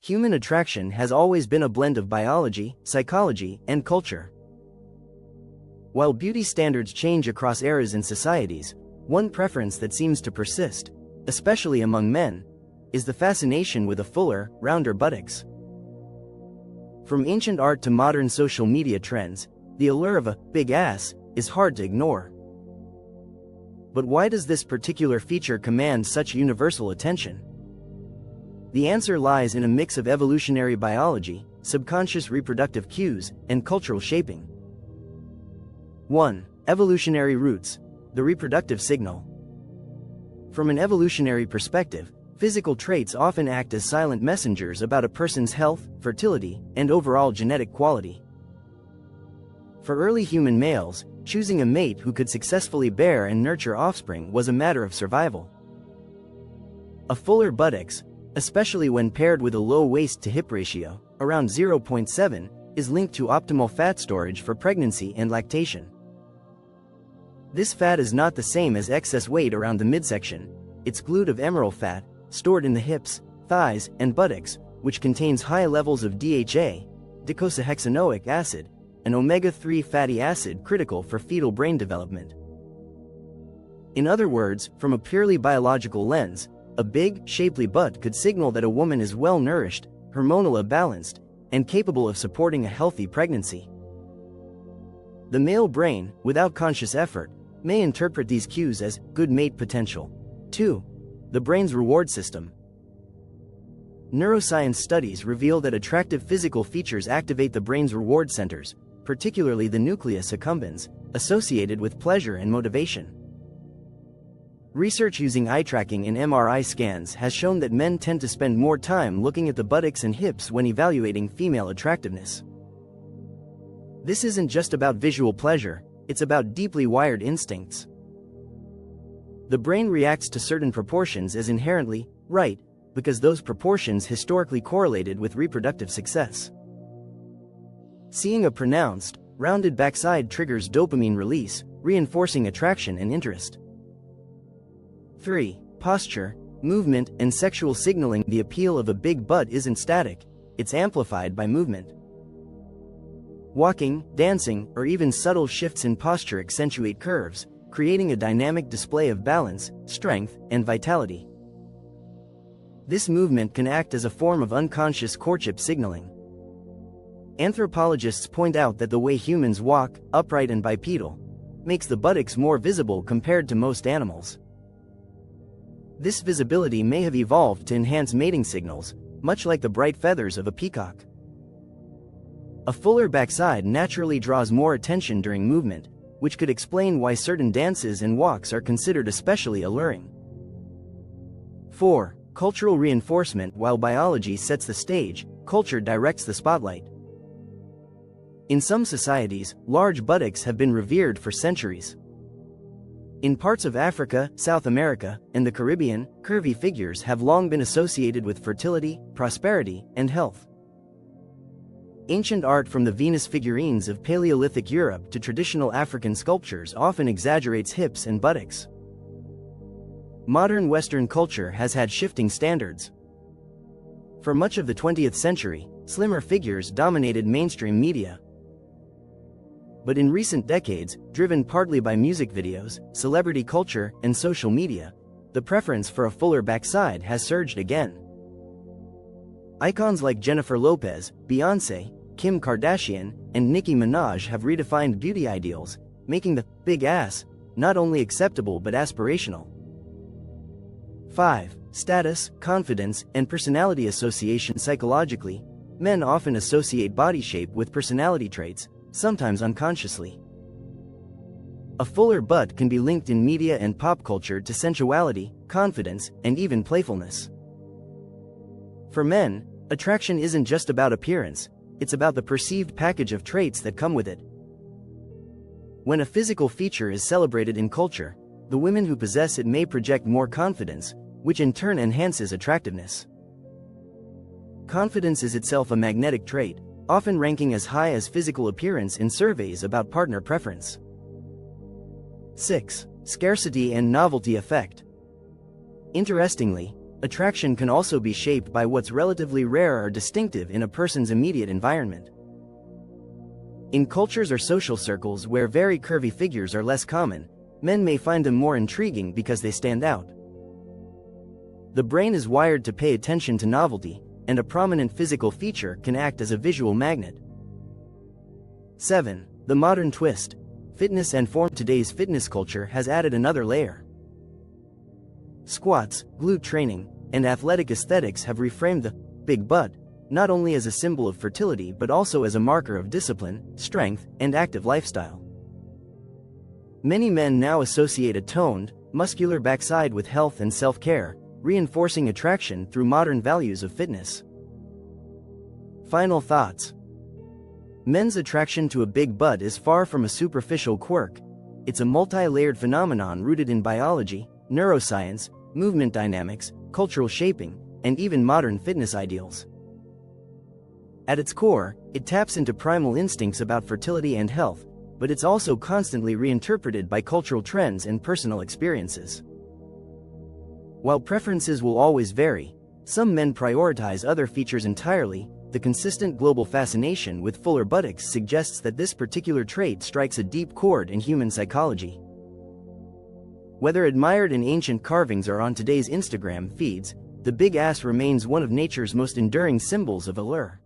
Human attraction has always been a blend of biology, psychology, and culture. While beauty standards change across eras and societies, one preference that seems to persist, especially among men, is the fascination with a fuller, rounder buttocks. From ancient art to modern social media trends, the allure of a big ass is hard to ignore. But why does this particular feature command such universal attention? The answer lies in a mix of evolutionary biology, subconscious reproductive cues, and cultural shaping. 1. Evolutionary roots, the reproductive signal. From an evolutionary perspective, physical traits often act as silent messengers about a person's health, fertility, and overall genetic quality. For early human males, choosing a mate who could successfully bear and nurture offspring was a matter of survival. A fuller buttocks, especially when paired with a low waist-to-hip ratio, around 0.7, is linked to optimal fat storage for pregnancy and lactation. This fat is not the same as excess weight around the midsection. It's glued of emeryl fat, stored in the hips, thighs, and buttocks, which contains high levels of DHA, docosahexaenoic acid, an omega-3 fatty acid critical for fetal brain development. In other words, from a purely biological lens, a big, shapely butt could signal that a woman is well-nourished, hormonally balanced, and capable of supporting a healthy pregnancy. The male brain, without conscious effort, may interpret these cues as good mate potential. 2. The brain's reward system. Neuroscience studies reveal that attractive physical features activate the brain's reward centers, particularly the nucleus accumbens, associated with pleasure and motivation. Research using eye tracking in MRI scans has shown that men tend to spend more time looking at the buttocks and hips when evaluating female attractiveness. This isn't just about visual pleasure, it's about deeply wired instincts. The brain reacts to certain proportions as inherently right, because those proportions historically correlated with reproductive success. Seeing a pronounced, rounded backside triggers dopamine release, reinforcing attraction and interest. 3. Posture, movement, and sexual signaling. The appeal of a big butt isn't static, it's amplified by movement. Walking, dancing, or even subtle shifts in posture accentuate curves, creating a dynamic display of balance, strength, and vitality. This movement can act as a form of unconscious courtship signaling. Anthropologists point out that the way humans walk, upright and bipedal, makes the buttocks more visible compared to most animals. This visibility may have evolved to enhance mating signals, much like the bright feathers of a peacock. A fuller backside naturally draws more attention during movement, which could explain why certain dances and walks are considered especially alluring. 4. Cultural reinforcement. While biology sets the stage, culture directs the spotlight. In some societies, large buttocks have been revered for centuries. In parts of Africa, South America, and the Caribbean, curvy figures have long been associated with fertility, prosperity, and health. Ancient art, from the Venus figurines of Paleolithic Europe to traditional African sculptures, often exaggerates hips and buttocks. Modern Western culture has had shifting standards. For much of the 20th century, slimmer figures dominated mainstream media. But in recent decades, driven partly by music videos, celebrity culture, and social media, the preference for a fuller backside has surged again. Icons like Jennifer Lopez, Beyoncé, Kim Kardashian, and Nicki Minaj have redefined beauty ideals, making the big ass not only acceptable but aspirational. 5. Status, confidence, and personality association. Psychologically, men often associate body shape with personality traits, sometimes unconsciously. A fuller butt can be linked in media and pop culture to sensuality, confidence, and even playfulness. For men, attraction isn't just about appearance, it's about the perceived package of traits that come with it. When a physical feature is celebrated in culture, the women who possess it may project more confidence, which in turn enhances attractiveness. Confidence is itself a magnetic trait, often ranking as high as physical appearance in surveys about partner preference. 6. Scarcity and novelty effect. Interestingly, Attraction can also be shaped by what's relatively rare or distinctive in a person's immediate environment. In cultures or social circles where very curvy figures are less common, men may find them more intriguing because they stand out. The brain is wired to pay attention to novelty, and a prominent physical feature can act as a visual magnet. 7. The modern twist. Fitness and form. Today's fitness culture has added another layer. Squats, glute training, and athletic aesthetics have reframed the big butt not only as a symbol of fertility but also as a marker of discipline, strength, and active lifestyle. Many men now associate a toned, muscular backside with health and self-care, reinforcing attraction through modern values of fitness. Final thoughts. Men's attraction to a big butt is far from a superficial quirk. It's a multi-layered phenomenon rooted in biology, neuroscience, movement dynamics, cultural shaping, and even modern fitness ideals. At its core, it taps into primal instincts about fertility and health, but it's also constantly reinterpreted by cultural trends and personal experiences. While preferences will always vary, some men prioritize other features entirely. The consistent global fascination with fuller buttocks suggests that this particular trait strikes a deep chord in human psychology. Whether admired in ancient carvings or on today's Instagram feeds, the big ass remains one of nature's most enduring symbols of allure.